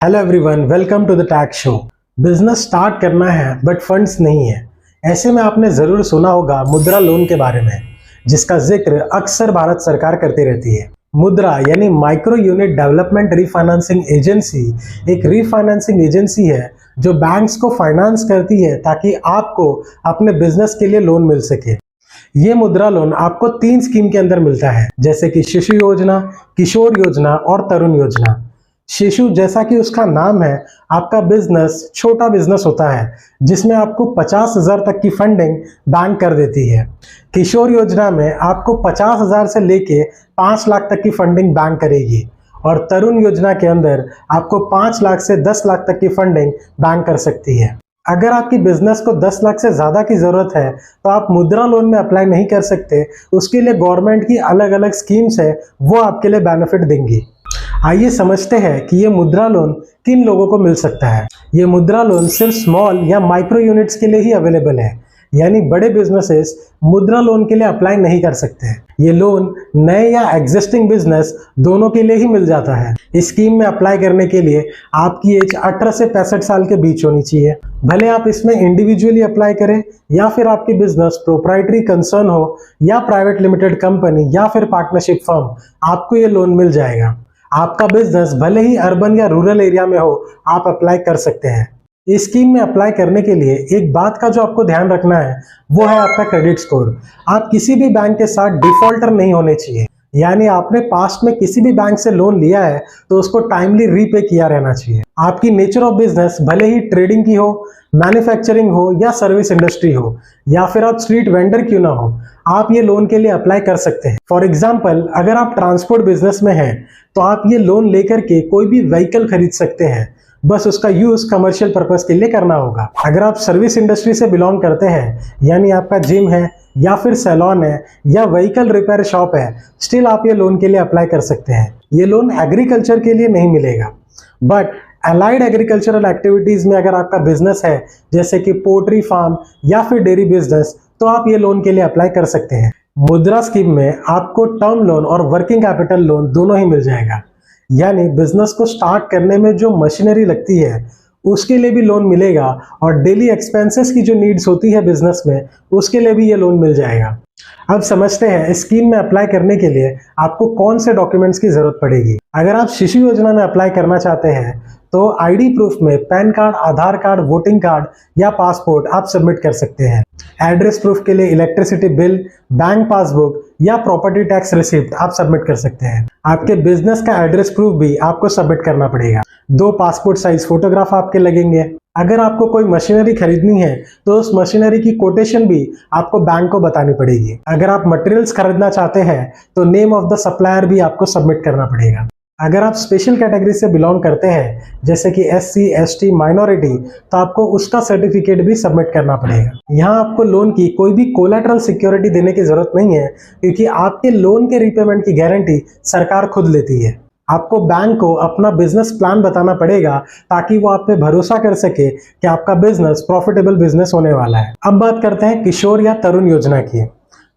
Hello everyone, welcome to the tax show. Business start करना है but funds नहीं है। ऐसे में आपने ज़रूर सुना होगा मुद्रा लोन के बारे में, जिसका जिक्र अक्सर भारत सरकार करती रहती है। मुद्रा यानी micro unit development refinancing agency एक रीफाइनेंसिंग एजेंसी है जो बैंक्स को फाइनेंस करती है ताकि आपको अपने बिजनेस के लिए लोन मिल सके। ये मुद्रा लोन आपको 3 स्कीम के अंदर मिलता है, जैसे कि शिशु योजना, किशोर योजना और तरुण योजना। शिशु, जैसा कि उसका नाम है, आपका बिजनेस छोटा बिजनेस होता है जिसमें आपको 50,000 तक की फंडिंग बैंक कर देती है। किशोर योजना में आपको 50,000 से लेके 5 लाख तक की फंडिंग बैंक करेगी और तरुण योजना के अंदर आपको 5 लाख से 10 लाख तक की फंडिंग बैंक कर सकती है। अगर आपकी बिजनेस को 10 लाख से ज़्यादा की ज़रूरत है तो आप मुद्रा लोन में अप्लाई नहीं कर सकते। उसके लिए गवर्नमेंट की अलग अलग स्कीम्स है, वो आपके लिए बेनिफिट देंगी। आइए समझते हैं कि ये मुद्रा लोन किन लोगों को मिल सकता है। ये मुद्रा लोन सिर्फ स्मॉल या माइक्रो यूनिट्स के लिए ही अवेलेबल है, यानी बड़े बिजनेसेस मुद्रा लोन के लिए अप्लाई नहीं कर सकते। ये लोन नए या एग्जिस्टिंग बिजनेस दोनों के लिए ही मिल जाता है। इस स्कीम में अप्लाई करने के लिए आपकी एज 18 से 65 साल के बीच होनी चाहिए। भले आप इसमें इंडिविजुअली अप्लाई करें या फिर आपकी बिजनेस प्रोप्राइटरी कंसर्न हो या प्राइवेट लिमिटेड कंपनी या फिर पार्टनरशिप फर्म, आपको ये लोन मिल जाएगा। आपका बिजनेस भले ही अर्बन या रूरल एरिया में हो, आप अप्लाई कर सकते हैं। इस स्कीम में अप्लाई करने के लिए एक बात का जो आपको ध्यान रखना है वो है आपका क्रेडिट स्कोर। आप किसी भी बैंक के साथ डिफॉल्टर नहीं होने चाहिए, यानी आपने पास्ट में किसी भी बैंक से लोन लिया है तो उसको टाइमली रीपे किया रहना चाहिए। आपकी नेचर ऑफ बिजनेस भले ही ट्रेडिंग की हो, मैन्युफैक्चरिंग हो या सर्विस इंडस्ट्री हो, या फिर आप स्ट्रीट वेंडर क्यों ना हो, आप ये लोन के लिए अप्लाई कर सकते हैं। फॉर एग्जाम्पल, अगर आप ट्रांसपोर्ट बिजनेस में हैं तो आप ये लोन लेकर के कोई भी व्हीकल खरीद सकते हैं, बस उसका यूज कमर्शियल पर्पस के लिए करना होगा। अगर आप सर्विस इंडस्ट्री से बिलोंग करते हैं, यानी आपका जिम है या फिर सैलून है या व्हीकल रिपेयर शॉप है, स्टिल आप ये लोन के लिए अप्लाई कर सकते हैं। ये लोन एग्रीकल्चर के लिए नहीं मिलेगा, बट अलाइड एग्रीकल्चरल एक्टिविटीज में अगर आपका बिजनेस है, जैसे कि पोल्ट्री फार्म या फिर डेयरी बिजनेस, तो आप ये लोन के लिए अप्लाई कर सकते हैं। मुद्रा स्कीम में आपको टर्म लोन और वर्किंग कैपिटल लोन दोनों ही मिल जाएगा, यानी बिजनेस को स्टार्ट करने में जो मशीनरी लगती है उसके लिए भी लोन मिलेगा और डेली एक्सपेंसेस की जो नीड्स होती है बिजनेस में, उसके लिए भी ये लोन मिल जाएगा। अब समझते हैं इस स्कीम में अप्लाई करने के लिए आपको कौन से डॉक्यूमेंट्स की जरूरत पड़ेगी। अगर आप शिशु योजना में अप्लाई करना चाहते हैं तो आईडी प्रूफ में पैन कार्ड, आधार कार्ड, वोटिंग कार्ड या पासपोर्ट आप सबमिट कर सकते हैं। एड्रेस प्रूफ के लिए इलेक्ट्रिसिटी बिल, बैंक पासबुक या प्रॉपर्टी टैक्स रिसिप्ट आप सबमिट कर सकते हैं। आपके बिजनेस का एड्रेस प्रूफ भी आपको सबमिट करना पड़ेगा। 2 पासपोर्ट साइज फोटोग्राफ आपके लगेंगे। अगर आपको कोई मशीनरी खरीदनी है तो उस मशीनरी की कोटेशन भी आपको बैंक को बतानी पड़ेगी। अगर आप मटेरियल्स खरीदना चाहते हैं तो नेम ऑफ द सप्लायर भी आपको सबमिट करना पड़ेगा। अगर आप स्पेशल कैटेगरी से बिलोंग करते हैं, जैसे कि SC, ST, माइनॉरिटी, तो आपको उसका सर्टिफिकेट भी सबमिट करना पड़ेगा। यहाँ आपको लोन की कोई भी कोलैटरल सिक्योरिटी देने की जरूरत नहीं है, क्योंकि आपके लोन के रीपेमेंट की गारंटी सरकार खुद लेती है। आपको बैंक को अपना बिजनेस प्लान बताना पड़ेगा ताकि वो आप पे भरोसा कर सके कि आपका बिजनेस प्रॉफिटेबल बिजनेस होने वाला है। अब बात करते हैं किशोर या तरुण योजना की।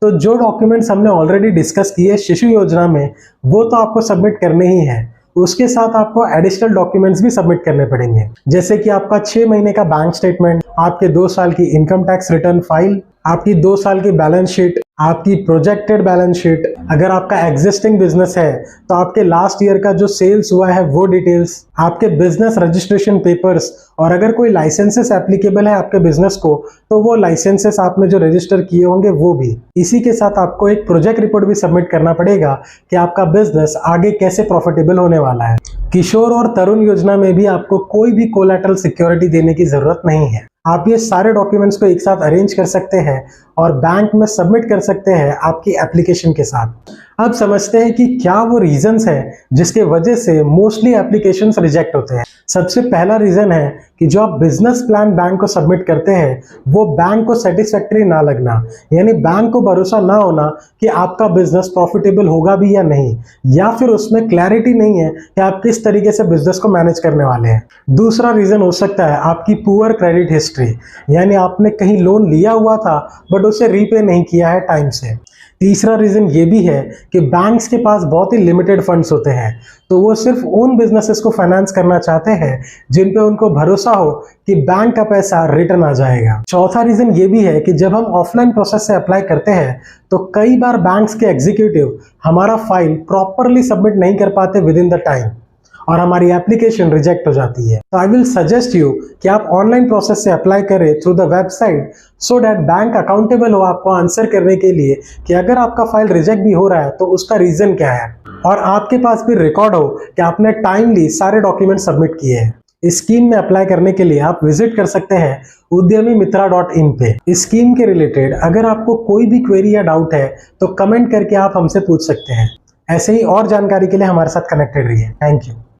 तो जो डॉक्यूमेंट्स हमने ऑलरेडी डिस्कस किए शिशु योजना में, वो तो आपको सबमिट करने ही है। उसके साथ आपको एडिशनल डॉक्यूमेंट्स भी सबमिट करने पड़ेंगे, जैसे कि आपका 6 महीने का बैंक स्टेटमेंट, आपके 2 साल की इनकम टैक्स रिटर्न फाइल, आपकी 2 साल की बैलेंस शीट, आपकी प्रोजेक्टेड बैलेंस शीट। अगर आपका एग्जिस्टिंग बिजनेस है तो आपके लास्ट ईयर का जो सेल्स हुआ है वो डिटेल्स, आपके बिजनेस रजिस्ट्रेशन पेपर्स, और अगर कोई लाइसेंसेस एप्लीकेबल है आपके बिजनेस को तो वो लाइसेंसेस आपने जो रजिस्टर किए होंगे वो भी। इसी के साथ आपको एक प्रोजेक्ट रिपोर्ट भी सबमिट करना पड़ेगा कि आपका बिजनेस आगे कैसे प्रॉफिटेबल होने वाला है। किशोर और तरुण योजना में भी आपको कोई भी कोलैटरल सिक्योरिटी देने की जरूरत नहीं है। आप ये सारे डॉक्यूमेंट्स को एक साथ अरेंज कर सकते हैं और बैंक में सबमिट कर सकते हैं आपकी एप्लीकेशन के साथ। अब समझते हैं कि क्या वो रीजंस हैं जिसके वजह से मोस्टली एप्लीकेशंस रिजेक्ट होते हैं। सबसे पहला रीजन है कि जो आप बिजनेस प्लान बैंक को सबमिट करते हैं वो बैंक को सेटिस्फैक्टरी ना लगना, यानी बैंक को भरोसा ना होना कि आपका बिजनेस प्रॉफिटेबल होगा भी या नहीं, या फिर उसमें क्लैरिटी नहीं है कि आप किस तरीके से बिजनेस को मैनेज करने वाले हैं। दूसरा रीजन हो सकता है आपकी पुअर क्रेडिट हिस्ट्री, यानी आपने कहीं लोन लिया हुआ था बट उसे रीपे नहीं किया है टाइम से। तीसरा रीज़न ये भी है कि बैंक्स के पास बहुत ही लिमिटेड फंड्स होते हैं, तो वो सिर्फ उन बिजनेसेस को फाइनेंस करना चाहते हैं जिन पे उनको भरोसा हो कि बैंक का पैसा रिटर्न आ जाएगा। चौथा रीज़न ये भी है कि जब हम ऑफलाइन प्रोसेस से अप्लाई करते हैं तो कई बार बैंक्स के एग्जीक्यूटिव हमारा फाइल प्रॉपरली सबमिट नहीं कर पाते विद इन द टाइम और हमारी एप्लीकेशन रिजेक्ट हो जाती है। तो आई विल सजेस्ट यू कि आप ऑनलाइन प्रोसेस से अप्लाई करें through the website, so that bank accountable हो आपको आंसर करने के लिए कि अगर आपका फाइल रिजेक्ट भी हो रहा है तो उसका रीजन क्या है, और आपके पास भी रिकॉर्ड हो कि आपने टाइमली सारे डॉक्यूमेंट सबमिट किए हैं। इस स्कीम में अप्लाई करने के लिए आप विजिट कर सकते हैं udyamimitra.in पे। इस स्कीम के रिलेटेड अगर आपको कोई भी क्वेरी या डाउट है तो कमेंट करके आप हमसे पूछ सकते हैं। ऐसे ही और जानकारी के लिए हमारे साथ कनेक्टेड रहिए। Thank you.